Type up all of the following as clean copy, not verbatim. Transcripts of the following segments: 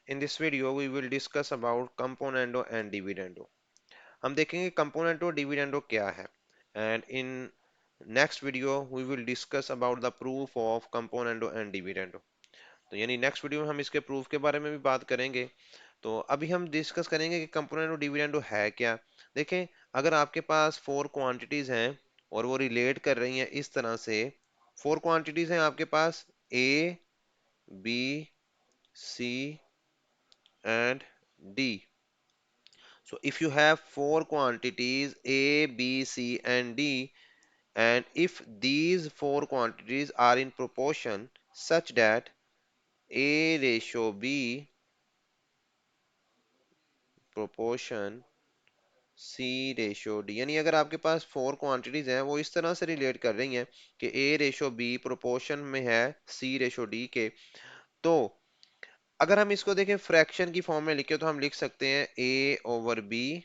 In this video, we will discuss about componendo and dividendo. हम देखेंगे componendo dividendo क्या है and in next video we will discuss about the proof of componendo and dividendo. तो यानी next video में हम इसके proof के बारे में भी बात करेंगे। तो अभी हम डिस्कस करेंगे कि कंपोनेंट डिविडेंडो है क्या। देखें, अगर आपके पास फोर क्वांटिटीज हैं और वो रिलेट कर रही हैं इस तरह से, फोर क्वांटिटीज हैं आपके पास A B C and D. So if you have four quantities A, B, C and D, and if these four quantities are in proportion such that A ratio B proportion C ratio D, यानी अगर आपके पास four quantities हैं वो इस तरह से relate कर रही हैं कि A रेशियो B प्रोपोर्शन में है C रेशियो D के, तो अगर हम इसको देखें फ्रैक्शन की फॉर्म में लिखे तो हम लिख सकते हैं A ओवर B,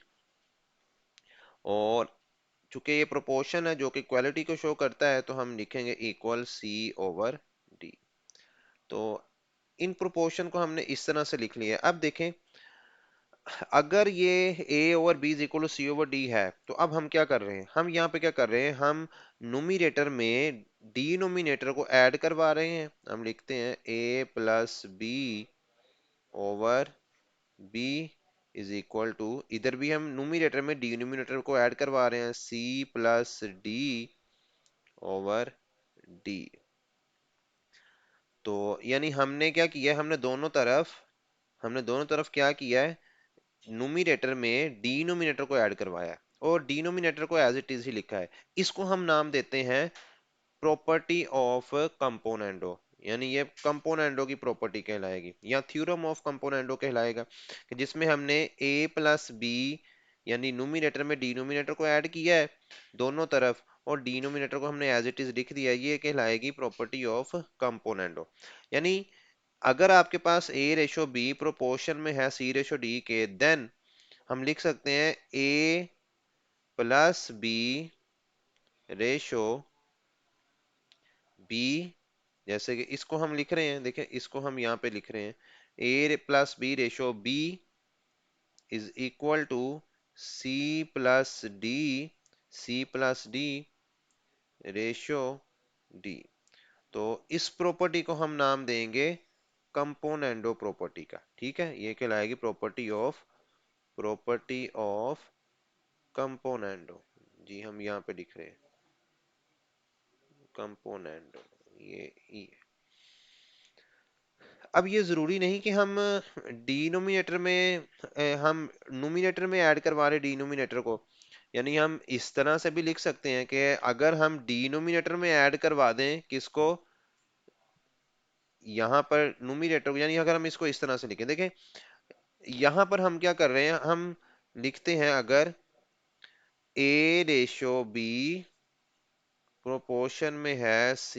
और चूंकि ये प्रोपोर्शन है जो कि क्वालिटी को शो करता है तो हम लिखेंगे इक्वल सी ओवर डी। तो इन प्रोपोर्शन को हमने इस तरह से लिख लिया है। अब देखें, अगर ये a over b is equal to c over d है तो अब हम क्या कर रहे हैं, हम यहाँ पे क्या कर रहे हैं, हम न्यूमरेटर में डिनोमिनेटर को ऐड करवा रहे हैं। हम लिखते हैं a plus b over b is equal to, इधर भी हम न्यूमरेटर में डिनोमिनेटर को ऐड करवा रहे हैं c plus D over D. तो यानी हमने क्या किया है, हमने दोनों तरफ क्या किया है, न्यूमरेटर में डिनोमिनेटर को ऐड करवाया है और डिनोमिनेटर को एज इट इज ही लिखा है। इसको हम नाम देते हैं प्रॉपर्टी ऑफ कंपोनेंडो, यानी ये कंपोनेंडो की प्रॉपर्टी कहलाएगी या थ्योरम ऑफ कंपोनेंडो कहलाएगा, कि जिसमें हमने a प्लस बी यानी न्यूमरेटर में डिनोमिनेटर को ऐड किया है दोनों तरफ और डिनोमिनेटर को हमने एज इट इज लिख दिया, ये कहलाएगी प्रॉपर्टी ऑफ कंपोनेंडो। यानी अगर आपके पास a रेशो b प्रोपोर्शन में है c रेशो d के, देन हम लिख सकते हैं a plus b ratio b, जैसे कि इसको हम लिख रहे हैं, देखें इसको हम यहाँ पे लिख रहे हैं a plus b ratio b is equal to c plus d, c plus d ratio d. तो इस प्रॉपर्टी को हम नाम देंगे कंपोनेंडो प्रॉपर्टी का। ठीक है, ये कहलाएगी प्रॉपर्टी ऑफ कंपोनेंडो। जी हम यहाँ पे लिख रहे हैं कंपोनेंडो, ये अब ये जरूरी नहीं कि हम डिनोमिनेटर में हम नोमिनेटर में ऐड करवा रहे डिनोमिनेटर को, यानी हम इस तरह से भी लिख सकते हैं कि अगर हम डिनोमिनेटर में ऐड करवा दें किसको, यहाँ पर नोमिनेटर को, यानी अगर हम इसको इस तरह से लिखें, देखें यहाँ पर हम क्या कर रहे हैं, हम लिखते हैं अगर a रेशो b प्रोपोर्शन में है c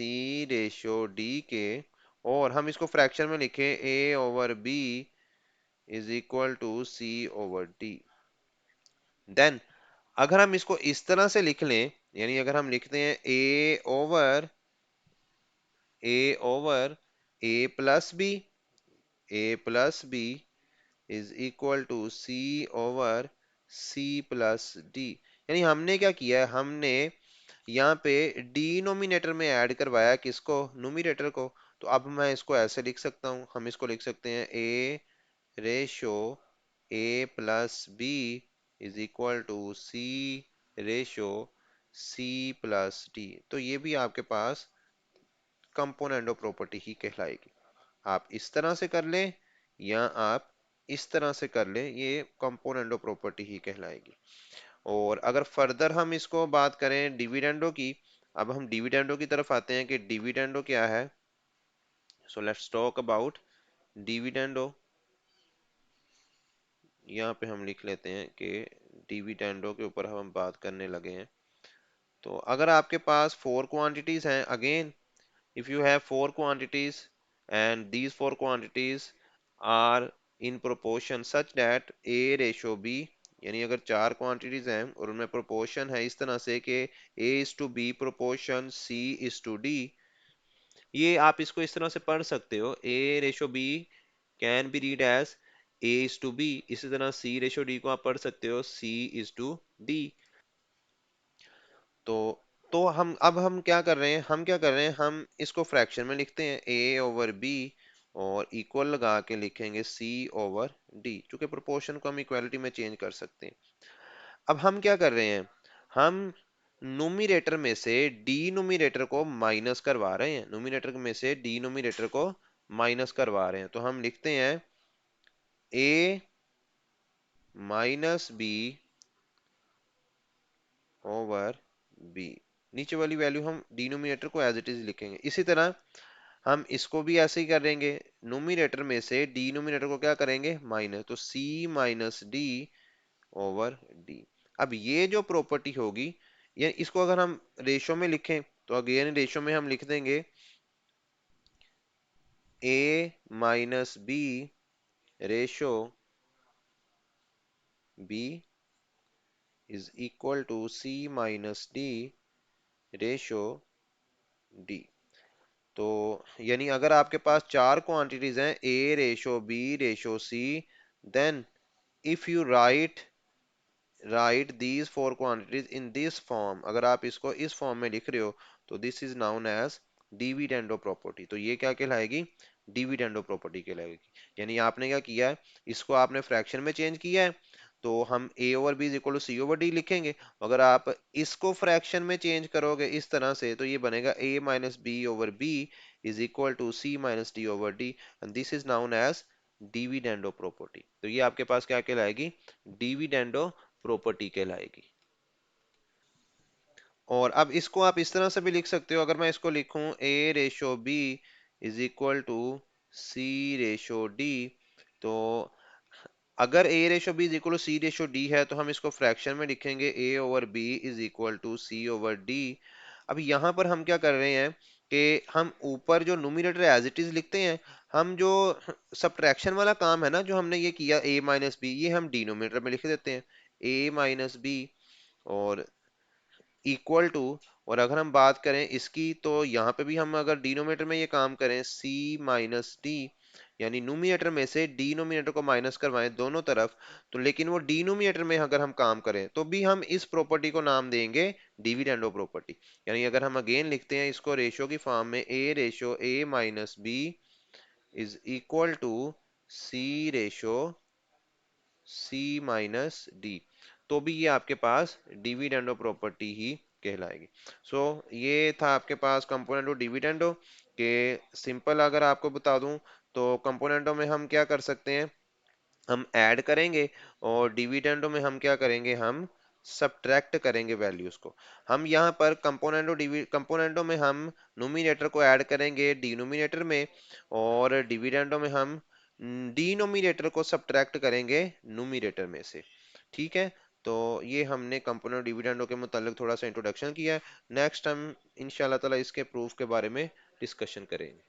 रेशो d के, और हम इसको फ्रैक्शन में लिखें a over b is equal to c over d, then अगर हम इसको इस तरह से लिख लें, यानी अगर हम लिखते हैं a over a plus b is equal to c over c plus d, यानी हमने क्या किया है, हमने यहाँ पे डिनोमिनेटर में ऐड करवाया किसको, न्यूमरेटर को। तो अब मैं इसको ऐसे लिख सकता हूँ, हम इसको लिख सकते हैं a ratio a plus b is equal to c ratio c plus d. तो ये भी आपके पास कंपोनेंडो प्रॉपर्टी ही कहलाएगी। आप इस तरह से कर लें या आप इस तरह से कर लें, ये कंपोनेंडो प्रॉपर्टी ही कहलाएगी। और अगर फर्दर हम इसको बात करें डिविडेंडो की, अब हम डिविडेंडो की तरफ आते हैं कि डिविडेंडो क्या है। So let's talk about dividendo. यहाँ पे हम लिख लेते हैं कि डिविडेंडो के ऊपर हम बात करने लगे हैं। तो अगर आपके पास फोर क्वांटिटीज हैं, again if you have four quantities and these four quantities are in proportion such that a ratio b, यानी अगर चार क्वांटिटीज हैं और उनमें प्रोपोर्शन है इस तरह से कि a is to b proportion c is to d, ये आप इसको इस तरह से पढ़ सकते हो a ratio b can be read as a is to b. इसी तरह सी रेशो डी को आप पढ़ सकते हो सी इज टू डी। तो हम क्या कर रहे हैं, हम इसको फ्रैक्शन में लिखते हैं a ओवर b, और इक्वल लगा के लिखेंगे c ओवर d, क्योंकि प्रोपोर्शन को हम इक्वालिटी में चेंज कर सकते हैं। अब हम क्या कर रहे हैं, हम न्यूमरेटर में से डिनोमिनेटर को माइनस करवा रहे हैं, न्यूमरेटर में से डिनोमिनेटर को माइनस करवा रहे हैं। तो हम लिखते हैं a minus b over b। नीचे वाली वैल्यू हम डिनोमिनेटर को एज इट इज लिखेंगे। इसी तरह हम इसको भी ऐसे ही करेंगे, नोमिनेटर में से डिनोमिनेटर को क्या करेंगे, माइनस, तो c minus d over D. अब ये जो प्रॉपर्टी होगी, ये इसको अगर हम रेशो में लिखें तो अगेन रेशो में हम लिख देंगे a minus b ratio b is equal to c minus d ratio d। तो यानी अगर आपके पास चार क्वांटिटीज हैं a ratio b ratio c, then if you write these four quantities in this form, अगर आप इसको इस फॉर्म में लिख रहे हो तो this is known as dividendo property. तो ये क्या कहलाएगी, डिविडेंडो प्रॉपर्टी कहलाएगी। यानी आपने क्या किया है, इसको आपने फ्रैक्शन में चेंज किया है, तो हम a over b is equal to c over d लिखेंगे। अगर आप इसको फ्रैक्शन में चेंज करोगे इस तरह से, तो ये बनेगा a minus b over b is equal to c minus d over d, and this is known as dividendo property. तो ये आपके पास क्या कहलाएगी, डिविडेंडो प्रॉपर्टी कहलाएगी। और अब इसको आप इस तरह से भी लिख सकते हो, अगर मैं इसको लिखूं a ratio b is equal to c ratio d, तो अगर a ratio b is equal to c ratio d है तो हम इसको फ्रैक्शन में लिखेंगे a over b is equal to c over d। अब यहाँ पर हम क्या कर रहे हैं कि हम ऊपर जो न्यूमरेटर एज इट इज लिखते हैं, हम जो सब्ट्रैक्शन वाला काम है ना जो हमने ये किया a माइनस बी, ये हम डिनोमिनेटर में लिख देते हैं a माइनस बी और इक्वल टू। और अगर हम बात करें इसकी, तो यहाँ पे भी हम अगर डिनोमिनेटर में ये काम करें c माइनस डी, यानी न्यूमरेटर में से डिनोमिनेटर को माइनस करवाएं दोनों तरफ, तो लेकिन वो डिनोमिनेटर में अगर हम काम करें तो भी हम इस प्रॉपर्टी को नाम देंगे डिविडेंडो प्रॉपर्टी। यानी अगर हम अगेन लिखते हैं इसको रेशो की फॉर्म में, a ratio a minus b is equal to c ratio c minus d, तो भी ये आपके पास डिविडेंडो प्रॉपर्टी ही कहलाएगी। सो ये था आपके पास कंपोनेंटो डिविडेंडो के। सिंपल अगर आपको बता दूं तो कंपोनेंटो में हम क्या कर सकते हैं, हम ऐड करेंगे, और डिविडेंडो में हम क्या करेंगे, हम सब्ट्रैक्ट करेंगे वैल्यूज को। हम यहाँ पर कंपोनेंटो में हम नोमिनेटर को ऐड करेंगे डिनोमिनेटर में, और डिविडेंडो में हम डिनोमिनेटर को सब्ट्रैक्ट करेंगे न्यूमरेटर में से। ठीक है, तो ये हमने कंपोनेंट डिविडेंडो के मुतालिक थोड़ा सा इंट्रोडक्शन किया है। नेक्स्ट हम इंशाल्लाह ताला इसके प्रूफ के बारे में डिस्कशन करेंगे।